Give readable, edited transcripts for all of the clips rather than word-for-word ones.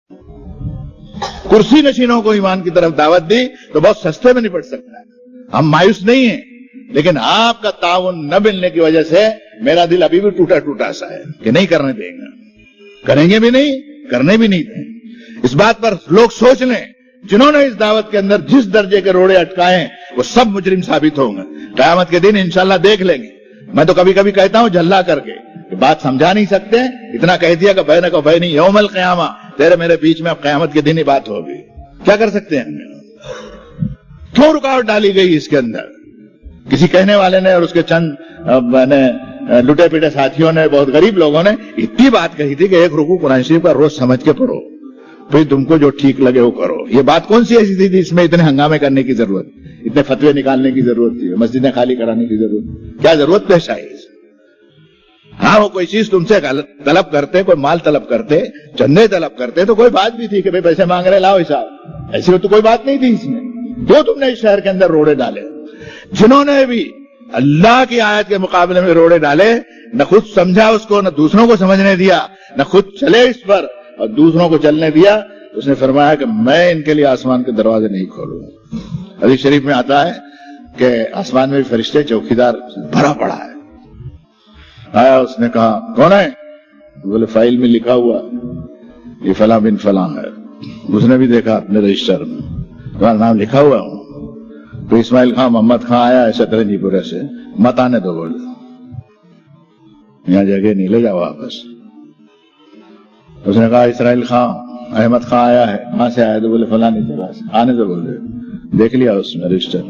कुर्सी नशीनों को ईमान की तरफ दावत दी तो बहुत सस्ते में निपट सकता है। हम मायूस नहीं हैं, लेकिन आपका ताउन न मिलने की वजह से मेरा दिल अभी भी टूटा टूटा सा है कि नहीं करने देंगे, करेंगे भी नहीं, करने भी नहीं देंगे। इस बात पर लोग सोच लें, जिन्होंने इस दावत के अंदर जिस दर्जे के रोड़े अटकाए वो सब मुजरिम साबित होंगे। क़यामत के दिन इंशाअल्लाह देख लेंगे। मैं तो कभी कभी कहता हूं झल्ला करके, बात समझा नहीं सकते, इतना कह दिया कि बैन को बैनी यौमल क़यामा, तेरे मेरे बीच में अब क़यामत के दिन ही बात होगी। क्या कर सकते हैं? क्यों रुकावट डाली गई इसके अंदर? किसी कहने वाले ने और उसके चंद लुटे पिटे साथियों ने, बहुत गरीब लोगों ने इतनी बात कही थी कि एक रुकू कुरान शरीफ का रोज समझ के पढ़ो, फिर तुमको जो ठीक लगे वो करो। ये बात कौन सी ऐसी थी जिसमें इतने हंगामे करने की जरूरत, इतने फतवे निकालने की जरूरत थी, मस्जिदें खाली कराने की जरूरत, क्या जरूरत पेश आई? हाँ, वो कोई चीज तुमसे तलब करते, कोई माल तलब करते, चंदे तलब करते तो कोई बात भी थी कि भाई पैसे मांग रहे, लाओ हिसाब। ऐसी तो कोई बात नहीं थी इसमें। क्यों तुमने इस शहर के अंदर रोड़े डाले? जिन्होंने भी अल्लाह की आयत के मुकाबले में रोड़े डाले, न खुद समझा उसको, न दूसरों को समझने दिया, न खुद चले इस पर और दूसरों को चलने दिया, उसने फरमाया कि मैं इनके लिए आसमान के दरवाजे नहीं खोलूंगा। हदीस शरीफ में आता है कि आसमान में भी फरिश्ते चौकीदार भरा पड़ा है। आया, उसने कहा कौन है? बोले फाइल में लिखा हुआ ये फला बिन फला है। उसने भी देखा अपने रजिस्टर में, तुम्हारा नाम लिखा हुआ हूं। तो इस्माइल खां मोहम्मद खां आया है शतरंजीपुरे से, मत आने दो, बोले यहां जगह नहीं, ले जाओ वापस। उसने कहा इसराइल खां अहमद खां आया है, कहां से आया? तो बोले फलानी जगह से, आने दो, बोले देख लिया उसने रजिस्टर।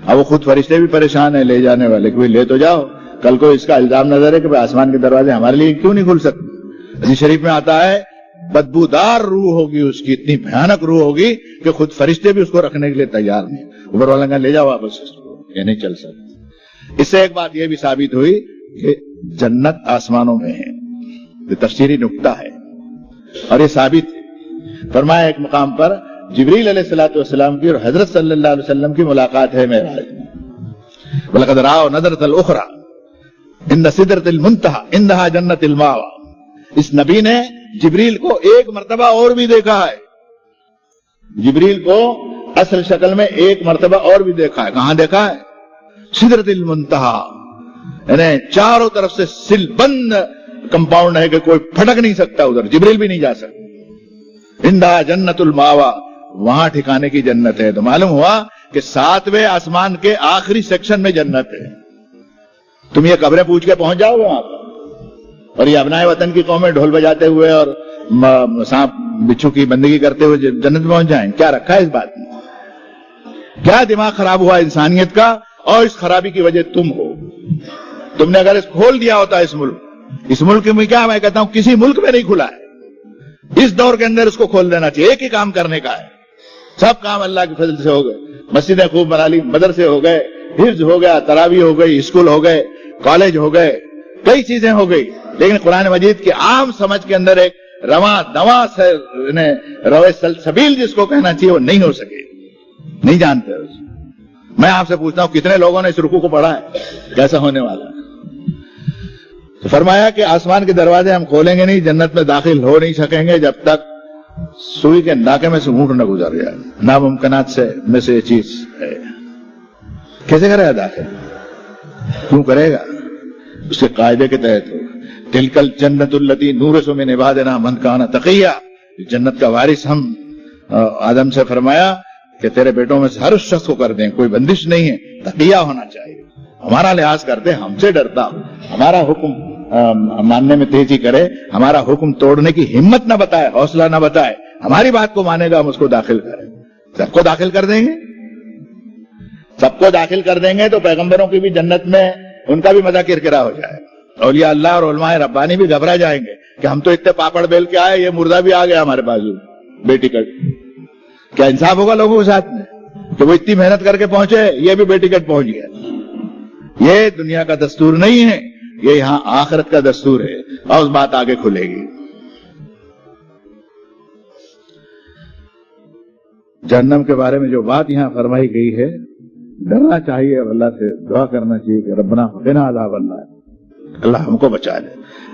अब वो खुद फरिश्ते भी परेशान है ले जाने वाले, कोई ले तो जाओ, कल को इसका इल्जाम नजर है कि आसमान के दरवाजे हमारे लिए क्यों नहीं खुल सकते। हदीस शरीफ में आता है बदबूदार रूह होगी उसकी, इतनी भयानक रूह होगी कि खुद फरिश्ते भी उसको रखने के लिए तैयार नहीं। ऊपर वाला का ले जाओ वापस इसको, ये नहीं चल सकता। इससे एक बात यह भी साबित हुई कि जन्नत आसमानों में है, ये तफसीरी नुक्ता है और ये साबित है। फरमाया एक मुकाम पर जिब्रील अलैहिस्सलातु वस्सलाम की और हजरत सल्लल्लाहु अलैहि वसल्लम की मुलाकात है मेराज में। वलक़द राअ नज़रतल उख़रा इंद सिदरतिल मुंतहा इंदहा जन्नतिल मावा। इस नबी ने जिब्रील को एक मर्तबा और भी देखा है, जिब्रील को असल शक्ल में एक मर्तबा और भी देखा है। कहां देखा है? सिदरतिल मुंतहा, यानी चारों तरफ से सिलबंद कंपाउंड है कि कोई फटक नहीं सकता, उधर जिब्रील भी नहीं जा सकता। इंदा जन्नतुल मावा, वहां ठिकाने की जन्नत है। तो मालूम हुआ कि 7वें आसमान के आखिरी सेक्शन में जन्नत है। तुम ये कब्रें पूछ के पहुंच जाओगे वहां पर, और ये अपनाए वतन की कौमें ढोल बजाते हुए और सांप बिच्छू की बंदगी करते हुए जन्नत पहुंच जाएं? क्या रखा है इस बात में? क्या दिमाग खराब हुआ इंसानियत का? और इस खराबी की वजह तुम हो। तुमने अगर इस खोल दिया होता इस मुल्क में, क्या मैं कहता हूं किसी मुल्क में नहीं खुला है, इस दौर के अंदर इसको खोल देना चाहिए। एक ही काम करने का है, सब काम अल्लाह के फजल से हो गए। मस्जिदें खूब बना ली, मदरसे हो गए, हिफ्ज हो गया, तरावी हो गई, स्कूल हो गए, कॉलेज हो गए, कई चीजें हो गई, लेकिन कुरान मजीद की आम समझ के अंदर एक रवा दवा से रवे सबील जिसको कहना चाहिए वो नहीं हो सके, नहीं जानते। मैं आपसे पूछता हूं कितने लोगों ने इस रुकू को पढ़ा है? कैसा होने वाला है? तो फरमाया कि आसमान के दरवाजे हम खोलेंगे नहीं, जन्नत में दाखिल हो नहीं सकेंगे जब तक सुई के नाके में से ऊंट न गुजर जाए। नामुमकिनात में से ये चीज है। कैसे करेगा दाखिल? क्यों करेगा? उसके कायदे के तहत हो। तिलकल जन्नतुल्लती नूरसु मिन इबादिना मन काना तकिया। जन्नत का वारिस हम आदम से फरमाया कि तेरे बेटों में से हर शख्स को कर दें, कोई बंदिश नहीं है, तकिया होना चाहिए, हमारा लिहाज करते, हमसे डरता, हमारा हुक्म मानने में तेजी करे, हमारा हुक्म तोड़ने की हिम्मत ना बताए, हौसला ना बताए, हमारी बात को मानेगा, हम उसको दाखिल करें। सबको दाखिल कर देंगे, सबको दाखिल कर देंगे तो पैगंबरों की भी जन्नत में उनका भी मजा किरकिरा हो जाएगा। औलिया अल्लाह और उलमाए रब्बानी भी घबरा जाएंगे कि हम तो इतने पापड़ बेल के आए, ये मुर्दा भी आ गया हमारे बाजू बेटिकट। क्या इंसाफ होगा लोगों के साथ में कि वो इतनी मेहनत करके पहुंचे, ये भी बेटिकट पहुंच गया? ये दुनिया का दस्तूर नहीं है, ये यहां आखिरत का दस्तूर है, और उस बात आगे खुलेगी। जहन्नम के बारे में जो बात यहां फरमाई गई है, डरना चाहिए, अल्लाह से दुआ करना चाहिए कि रब्बना क़िना अज़ाब अन्नार। اللہ ہم کو بچا لے.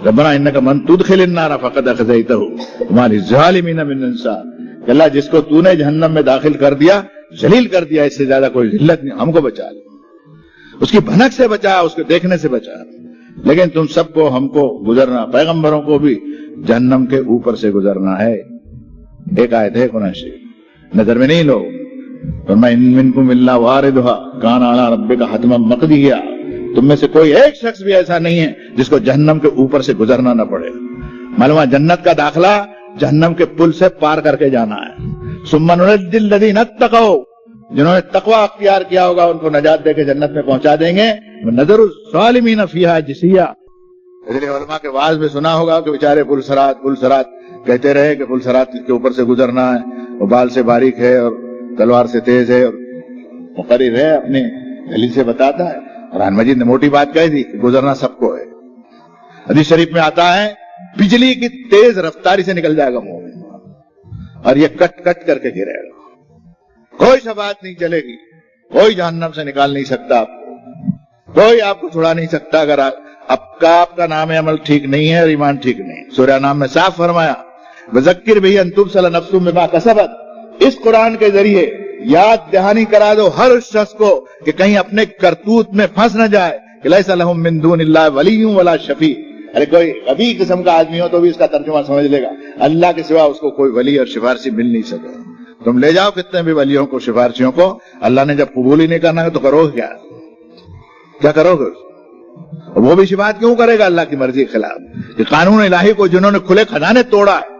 ربنا انک من تدخل النار فقد اخزیتہ وما للظالمین من انصار. کہ اللہ جس کو تو نے جہنم میں داخل کر دیا ذلیل کر دیا، اس سے زیادہ کوئی ذلت نہیں. ہم کو بچا لے، اس کی بھنک سے بچا، اس کو دیکھنے سے بچا. لیکن تم سب کو ہم کو گزرنا، پیغمبروں کو بھی جہنم کے اوپر سے گزرنا ہے. ایک آیت ہے قرآن شریف، نظر میں نہیں لو. فرمایا ان منکم الا واردھا کان علی ربک حتما مقضیا. تم میں سے کوئی ایک شخص بھی ایسا نہیں ہے جس کو جہنم کے اوپر سے گزرنا نہ پڑے. معلوم ہے جنت کا داخلہ جہنم کے پل سے پار کر کے جانا ہے. ثم ننجی الذین اتقوا، جنہوں نے تقوی اختیار کیا ہوگا ان کو نجات دے کے جنت میں پہنچا دیں گے. نظر الظالمین فیہا جثیا. اس لیے علماء کے واعظ میں سنا ہوگا کہ بیچارے پل صراط کہتے رہے کہ پل صراط کے اوپر سے گزرنا ہے، وہ بال سے باریک ہے اور تلوار سے تیز ہے، اور مقرر ہے اپنے دلیل سے بتاتا ہے. قرآن مجید نے موٹی بات کہی تھی کہ گزرنا سب کو ہے. حدیث شریف میں آتا ہے بجلی کی تیز رفتاری سے نکل جائے گا مومن اور یہ کٹ کٹ کر کے گرے گا. کوئی شفاعت نہیں چلے گی، کوئی جہنم سے نکال نہیں سکتا آپ کو، کوئی آپ کو چھڑا نہیں سکتا اگر آپ کا نام عمل ٹھیک نہیں ہے اور ایمان ٹھیک نہیں. سورہ نام میں صاف فرمایا وذکر بہ ان تبصر نفس بما کسبت. اس قرآن کے ذریعے یاد دہانی کرا دو ہر اس شخص کو کہ کہیں اپنے کرتوت میں پھنس نہ جائے کہ لیس لہم من دون اللہ ولی ولا شفیع. ارے کوئی غبی قسم کا آدمی ہو تو بھی اس کا ترجمہ سمجھ لے گا، اللہ کے سوا اس کو کوئی ولی اور سفارشی مل نہیں سکے. تم لے جاؤ کتنے بھی ولیوں کو، سفارشیوں کو، اللہ نے جب قبول ہی نہیں کرنا ہے تو کرو کیا کرو گے؟ وہ بھی شفاعت کیوں کرے گا اللہ کی مرضی کے خلاف؟ کہ قانون الہی کو جنہوں نے کھلے خزانے توڑا ہے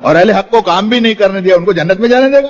اور اہل حق کو کام بھی نہیں کرنے دیا ان کو جنت میں جانے دے گا؟